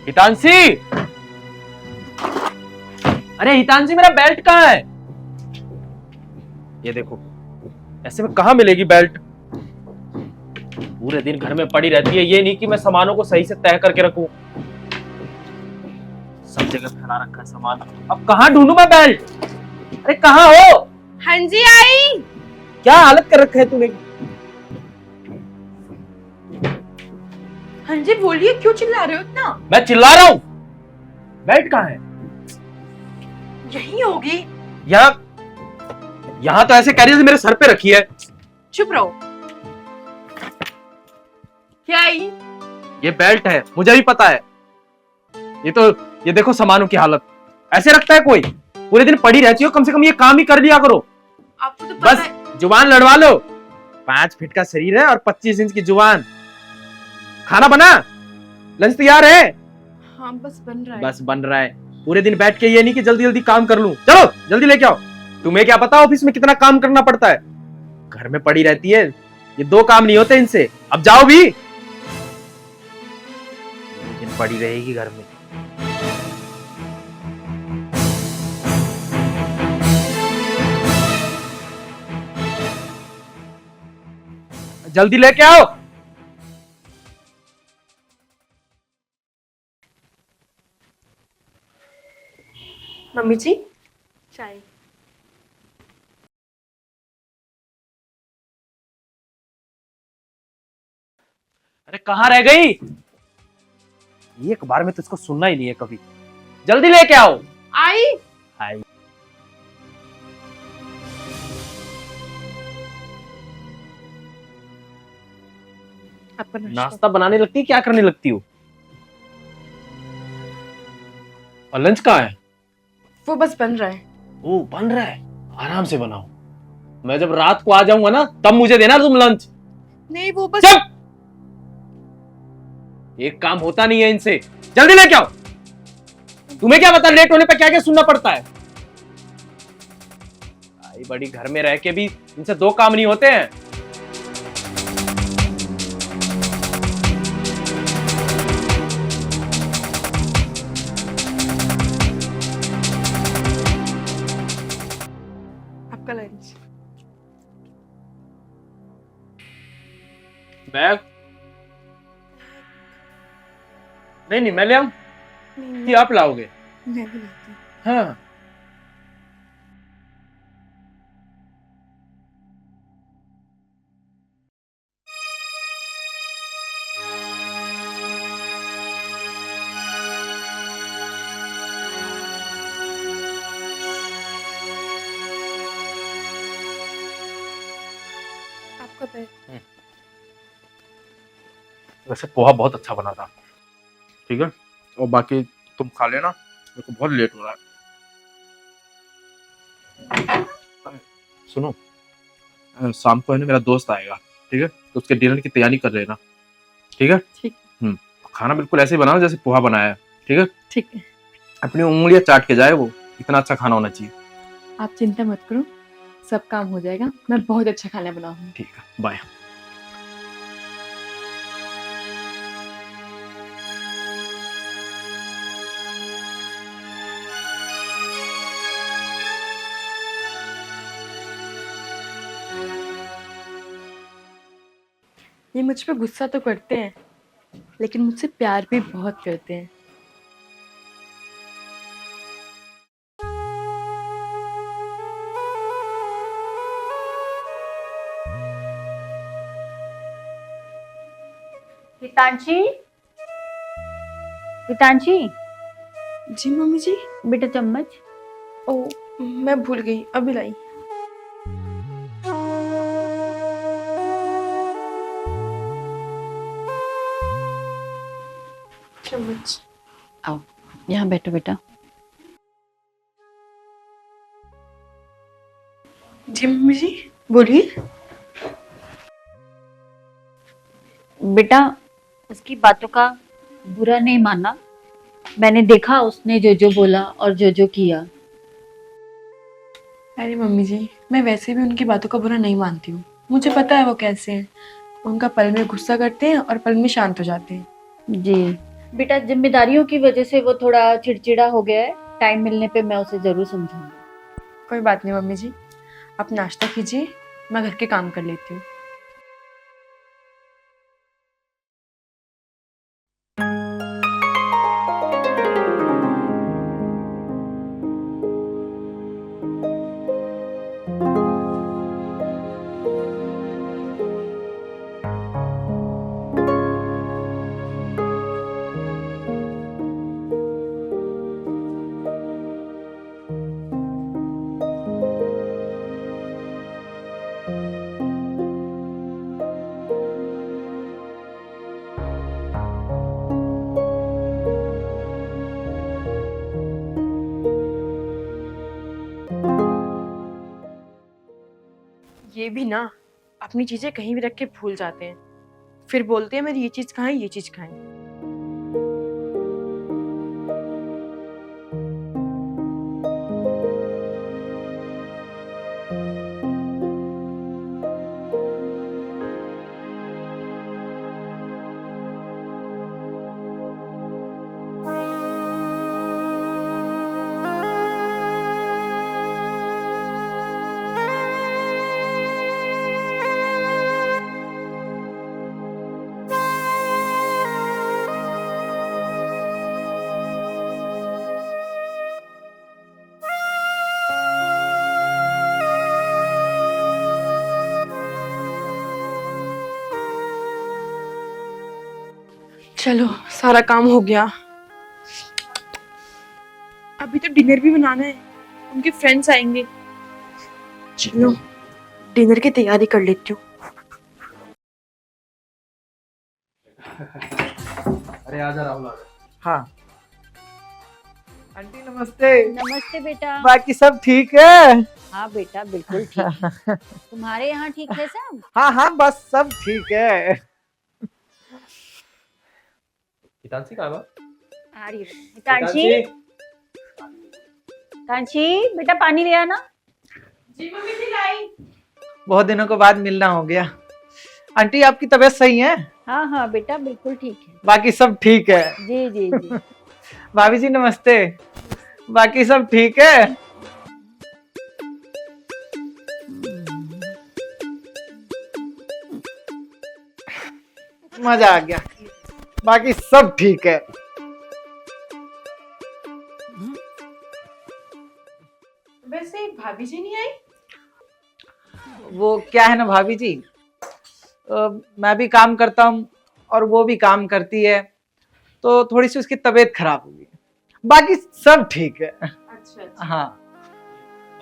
हितांशी, अरे हितांशी मेरा बेल्ट कहाँ है? ये देखो, ऐसे में कहाँ मिलेगी बेल्ट? पूरे दिन घर में पड़ी रहती है, ये नहीं कि मैं सामानों को सही से तय करके रखूं। सब जगह फैला रखा है सामान। अब कहाँ ढूंढूं मैं बेल्ट? अरे कहाँ हो? हाँ जी आई। क्या हालत कर रखा है तूने? हाँ जी बोलिए, क्यों चिल्ला रहे हो इतना? मैं चिल्ला रहा हूं। बेल्ट कहाँ है? यही होगी। यहाँ तो ऐसे कह रही है मेरे सर पे रखी है। चुप रहो। क्या आई? ये बेल्ट है, मुझे भी पता है। ये देखो सामानों की हालत। ऐसे रखता है कोई? पूरे दिन पड़ी रहती हो, कम से कम ये काम ही कर लिया करो। आपको तो पता बस है। जुबान लड़वा लो। 5 फीट का शरीर है और 25 इंच की जुबान। खाना बना? लंच तैयार है? हाँ बस बन रहा है। बस बन रहा है। पूरे दिन बैठ के ये नहीं कि जल्दी जल्दी काम कर लूं। चलो जल्दी लेके आओ। तुम्हें क्या पता ऑफिस में कितना काम करना पड़ता है? घर में पड़ी रहती है, ये 2 काम नहीं होते इनसे। अब जाओ भी। लेकिन पड़ी रहेगी घर में। जल्दी लेके आओ। मम्मी जी चाय। अरे कहाँ रह गई? एक बार में तो इसको सुनना ही नहीं है कभी। जल्दी लेके आओ। आई। आई। आपका नाश्ता बनाने लगती है, क्या करने लगती हो? और लंच कहाँ है? वो बस बन रहा है। ओ बन रहा है, आराम से बनाओ। मैं जब रात को आ जाऊंगा ना, तब मुझे देना तुम लंच। नहीं वो बस। चुप! एक काम होता नहीं है इनसे। जल्दी लेके आओ। तुम्हें क्या पता लेट होने पे क्या क्या सुनना पड़ता है? आई बड़ी घर में रह के भी इनसे 2 काम नहीं होते हैं। आपका लंच। बैग नहीं, मैं ले आऊं कि आप लाओगे? मैं भी लेती हूँ। हाँ। आपका बैग। वैसे पोहा बहुत अच्छा बना था। ठीक है, और बाकी तुम खा लेना, मेरे को बहुत लेट हो रहा है। सुनो, शाम को है ना मेरा दोस्त आएगा, ठीक है? तो उसके डिनर की तैयारी कर लेना, ठीक है? ठीक। खाना बिल्कुल ऐसे ही बनाओ जैसे पोहा बनाया है, ठीक है? ठीक है। अपनी उंगलियां चाट के जाए वो, इतना अच्छा खाना होना चाहिए। आप चिंता मत करो, सब काम हो जाएगा। मैं बहुत अच्छा खाना बनाऊंगी। ठीक है, बाय। ये मुझ पे गुस्सा तो करते हैं, लेकिन मुझसे प्यार भी बहुत करते हैं। हितांशी, हितांशी, जी मम्मी जी। बेटा चम्मच। ओ मैं भूल गई, अभी लाई। चम्मच। आओ यहाँ बैठो बेटा। जी मम्मी जी बोलिए। बेटा उसकी बातों का बुरा नहीं मानना। मैंने देखा उसने जो जो बोला और जो जो किया। अरे मम्मी जी, मैं वैसे भी उनकी बातों का बुरा नहीं मानती हूँ। मुझे पता है वो कैसे हैं। उनका पल में गुस्सा करते हैं और पल में शांत हो जाते हैं। जी बेटा जिम्मेदारियों की वजह से वो थोड़ा चिड़चिड़ा हो गया है। टाइम मिलने पे मैं उसे जरूर समझाऊंगी। कोई बात नहीं मम्मी जी, आप नाश्ता कीजिए, मैं घर के काम कर लेती हूँ। ये भी ना अपनी चीजें कहीं भी रख के भूल जाते हैं, फिर बोलते हैं मेरी ये चीज कहाँ है, ये चीज कहाँ है। चलो सारा काम हो गया, अभी तो डिनर भी बनाना है, उनके फ्रेंड्स आएंगे। चलो डिनर की तैयारी कर लेती हूँ। अरे आजा राहुल आजा। हाँ आंटी नमस्ते। नमस्ते बेटा। बाकी सब ठीक है? हाँ बेटा बिल्कुल ठीक है। तुम्हारे यहाँ ठीक है सब? हाँ हाँ बस सब ठीक है। हितांशी कहाँ है? आ रही है। कांची, कांची बेटा पानी ले आना। जी मम्मी जी लाई। बहुत दिनों के बाद मिलना हो गया। आंटी आपकी तबीयत सही है? हाँ हाँ बेटा बिल्कुल ठीक है। बाकी सब ठीक है? जी जी जी। भाभी जी नमस्ते। बाकी सब ठीक है? मजा आ गया। बाकी सब ठीक है। वैसे भाभी जी नहीं आई? वो क्या है ना भाभी जी, मैं भी काम करता हूँ और वो भी काम करती है, तो थोड़ी सी उसकी तबीयत खराब हो गई। बाकी सब ठीक है। अच्छा अच्छा। हाँ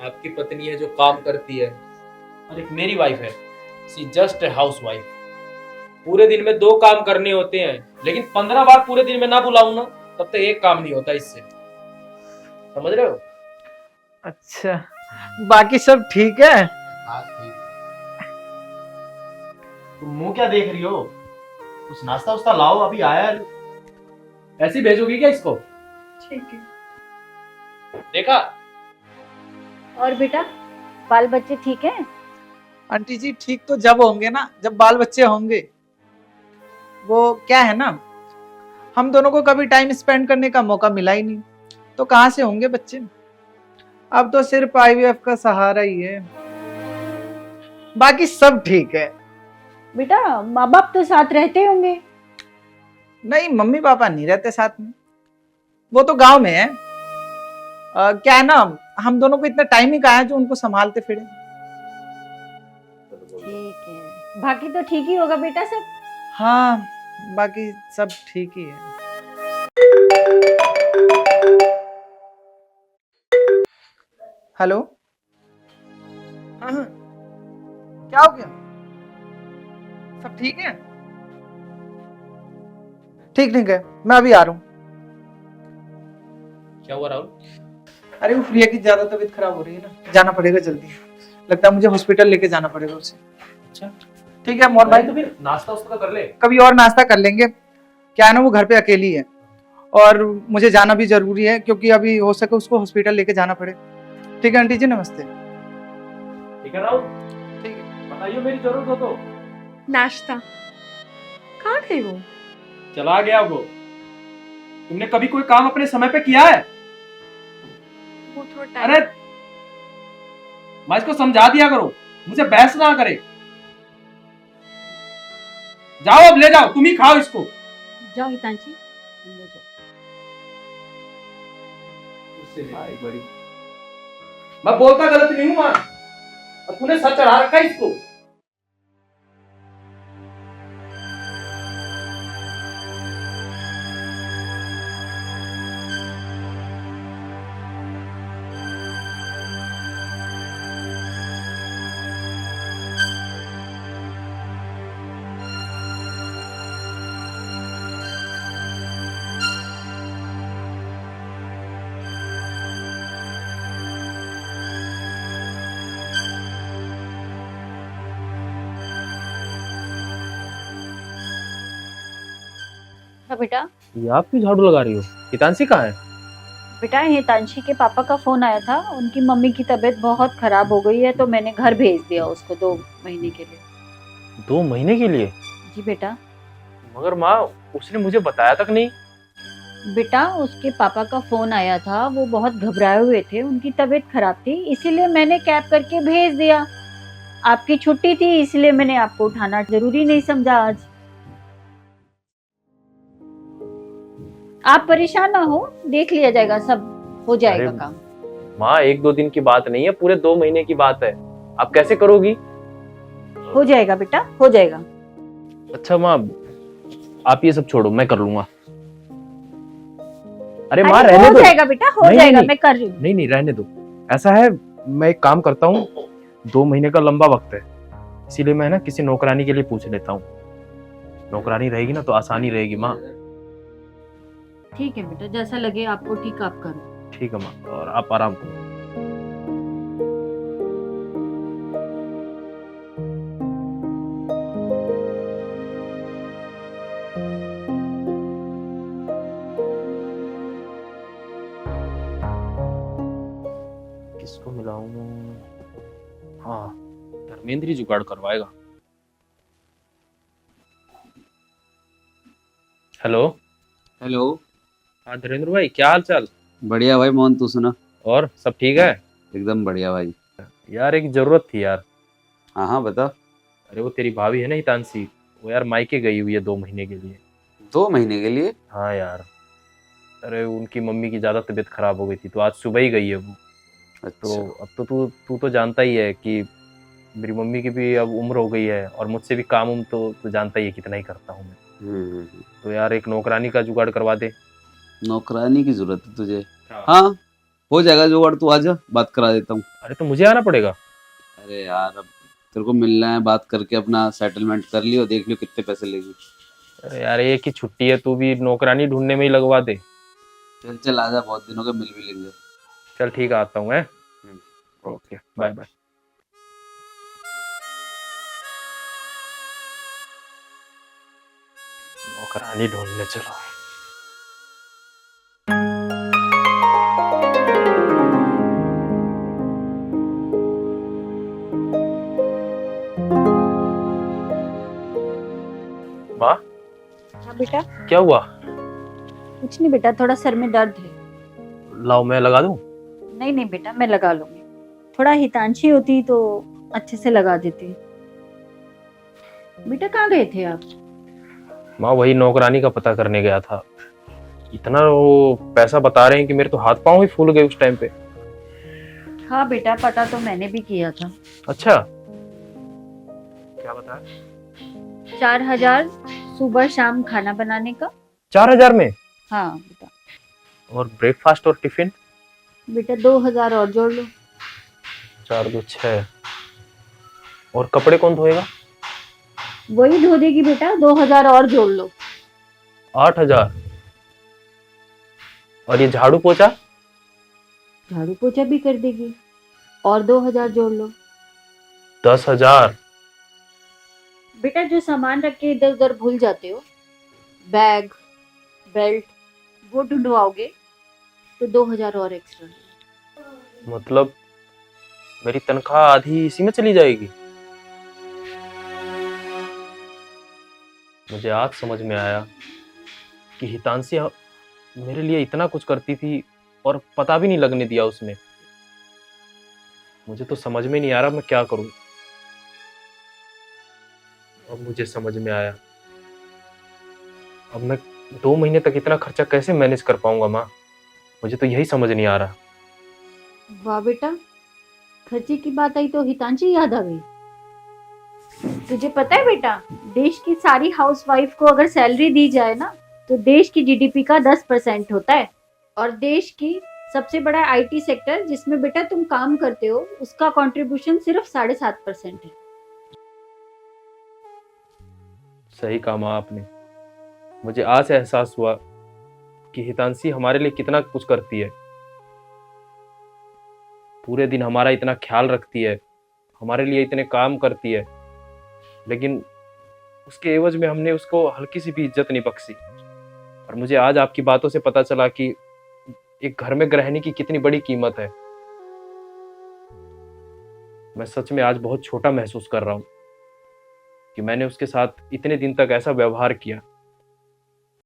आपकी पत्नी है जो काम करती है और एक मेरी वाइफ है, सी जस्ट ए हाउस वाइफ। पूरे दिन में 2 काम करने होते हैं, लेकिन 15 बार पूरे दिन में ना बुलाऊं ना तब तक एक काम नहीं होता इससे, समझ रहे हो? अच्छा बाकी सब ठीक है? हाँ ठीक। तुम मुंह क्या देख रही हो? कुछ नाश्ता उस्ता लाओ, अभी आया है। ऐसे ही भेजोगी क्या इसको? ठीक है। देखा? और बेटा बाल बच्चे ठीक है? आंटी जी ठीक तो जब होंगे ना जब बाल बच्चे होंगे। वो क्या है ना, हम दोनों को कभी टाइम स्पेंड करने का मौका मिला ही नहीं, तो कहाँ से होंगे बच्चे। अब तो सिर्फ आईवीएफ का सहारा ही है। बाकी सब ठीक है। बेटा माँ बाप तो साथ रहते होंगे। नहीं मम्मी पापा नहीं रहते साथ में, वो तो गांव में है। क्या है ना, हम दोनों को इतना टाइम ही कहाँ है जो उनको संभालते फिरे। ठीक है, बाकी तो ठीक ही होगा बेटा सब। हाँ बाकी सब ठीक ही है। हेलो। हाँ हाँ क्या हो गया? सब ठीक है? ठीक है, मैं अभी आ रहा हूँ। क्या हुआ राहुल? अरे वो प्रिया की ज्यादा तबीयत खराब हो रही है ना, जाना पड़ेगा जल्दी। लगता है मुझे हॉस्पिटल लेके जाना पड़ेगा उसे। अच्छा ठीक है मोहन भाई, तो फिर नाश्ता उस्ता कर ले। कभी और नाश्ता कर लेंगे। क्या है ना, वो घर पे अकेली है और मुझे जाना भी जरूरी है, क्योंकि अभी हो सके उसको हॉस्पिटल लेके जाना पड़े। ठीक है आंटी जी नमस्ते। ठीक है राहुल, ठीक है बताइए मेरी जरूरत हो तो। नाश्ता कहाँ गए वो? चला गया वो। तुमने कभी कोई काम अपने समय पे किया है? वो थोड़ा टाइम। अरे मैं इसको समझा दिया करो, मुझे बहस ना करे। जाओ अब ले जाओ, तुम ही खाओ इसको। जाओ हितांशी, अंदर जाओ। मैं बोलता गलत नहीं हूं मां, और तूने सच चढ़ा रखा है इसको। हाँ बेटा। ये आप क्यों झाड़ू लगा रही हो? हितांशी कहाँ है? बेटा हितांशी के पापा का फोन आया था, उनकी मम्मी की तबीयत बहुत खराब हो गई है, तो मैंने घर भेज दिया उसको 2 महीने के लिए। 2 महीने के लिए? जी बेटा। मगर माँ, उसने मुझे बताया तक नहीं। बेटा उसके पापा का फोन आया था, वो बहुत घबराए हुए थे, उनकी तबीयत खराब थी, इसीलिए मैंने कैब करके भेज दिया। आपकी छुट्टी थी इसलिए मैंने आपको उठाना जरूरी नहीं समझा आज। आप परेशान ना हो, देख लिया जाएगा, सब हो जाएगा अरे काम। माँ, 1-2 दिन की बात नहीं है, पूरे 2 महीने की बात है। आप कैसे करोगी? हो जाएगा बेटा, हो जाएगा। अच्छा माँ, आप ये सब छोड़ो, मैं कर लूंगा। अरे माँ रहने हो दो। जाएगा बेटा, हो नहीं, जाएगा, नहीं, मैं कर रही हूँ। नहीं नहीं, रहने दो। ऐसा है, मैं एक काम करता हूँ, 2 महीने का लंबा वक्त है, इसीलिए मैं ना किसी नौकरानी के लिए पूछ लेता हूँ। नौकरानी रहेगी ना तो आसानी रहेगी माँ। ठीक है बेटा, जैसा लगे आपको ठीक आप करो। ठीक है माँ, और आप आराम करो। किसको मिलाऊं? हाँ, धर्मेंद्र ही जुगाड़ करवाएगा। हेलो। हेलो। हाँ धीरेन्द्र भाई, क्या हाल चाल? बढ़िया भाई मोहन, तू सुना? और सब ठीक है? एकदम बढ़िया भाई। यार एक जरूरत थी यार। हाँ हाँ बता। अरे वो तेरी भाभी है ना हितांशी, वो यार मायके गई हुई है 2 महीने के लिए। 2 महीने के लिए? हाँ यार, अरे उनकी मम्मी की ज्यादा तबीयत खराब हो गई थी, तो आज सुबह ही गई है वो। तो अच्छा। अब तो तू तो जानता ही है कि मेरी मम्मी की भी अब उम्र हो गई है, और मुझसे भी काम तो जानता ही है कितना ही करता हूँ मैं। तो यार एक नौकरानी का जुगाड़ करवा दे। नौकरानी की जरूरत है तुझे? हाँ। हाँ हो जाएगा जुगाड़, तू आजा, बात करा देता हूँ। अरे तो मुझे आना पड़ेगा? अरे यार अब तेरे को मिलना है, बात करके अपना सेटलमेंट कर लियो, देख लियो कितने पैसे लेगी। अरे यार एक ही छुट्टी है, तू भी नौकरानी ढूंढने में ही लगवा दे। चल चल आजा, बहुत दिनों के मिल भी लेंगे। चल ठीक है, आता हूँ मैं। Okay, bye bye. नौकरानी ढूंढने चलो। माँ, हाँ बेटा। क्या हुआ? कुछ नहीं बेटा, थोड़ा सर में दर्द है। लाओ मैं लगा दूं? नहीं नहीं बेटा, मैं लगा लूंगी। थोड़ा हितांशी होती तो अच्छे से लगा देती। बेटा कहाँ गए थे आप? माँ वही नौकरानी का पता करने गया था। इतना वो पैसा बता रहे हैं कि मेरे तो हाथ पांव ही फूल गए उस टाइम पे। हाँ बेटा, पता तो मैंने भी किया था। अच्छा, क्या बताया? 4000 सुबह शाम खाना बनाने का। 4000 में? हाँ बेटा। और ब्रेकफास्ट और टिफिन? बेटा 2000 और जोड़ लो। 4 2 6। और कपड़े कौन धोएगा? वही धो देगी बेटा, 2000 और जोड़ लो। 8000। और ये झाड़ू पोछा? झाड़ू पोछा भी कर देगी, और 2000 जोड़ लो। 10,000। बेटा जो सामान रख के इधर उधर भूल जाते हो, बैग बेल्ट, वो ढूंढवाओगे तो 2000 और एक्स्ट्रा। मतलब मेरी तनख्वाह आधी इसी में चली जाएगी? मुझे आज समझ में आया कि हितांशी मेरे लिए इतना कुछ करती थी और पता भी नहीं लगने दिया उसने। मुझे तो समझ में नहीं आ रहा मैं क्या करूं। अब मुझे समझ में आया। अब मैं 2 महीने तक इतना खर्चा कैसे मैनेज कर पाऊंगा माँ? मुझे तो यही समझ नहीं आ रहा। वाह बेटा, खर्चे की बात आई तो हितांशी याद आ गई। तुझे पता है बेटा, देश की सारी हाउसवाइफ को अगर सैलरी दी जाए ना तो देश की जीडीपी का 10% होता है। और देश की सबसे बड़ा आईटी सेक्टर जिसमें बेटा तुम काम करते हो उसका कंट्रीब्यूशन सिर्फ 7.5% है। सही कहा माँ आपने। मुझे आज एहसास हुआ कि हितांशी हमारे लिए कितना कुछ करती है। पूरे दिन हमारा इतना ख्याल रखती है, हमारे लिए इतने काम करती है, लेकिन उसके एवज में हमने उसको हल्की सी भी इज्जत नहीं बख्शी। और मुझे आज आपकी बातों से पता चला कि एक घर में गृहिणी की कितनी बड़ी कीमत है। मैं सच में आज बहुत छोटा महसूस कर रहा हूं कि मैंने उसके साथ इतने दिन तक ऐसा व्यवहार किया।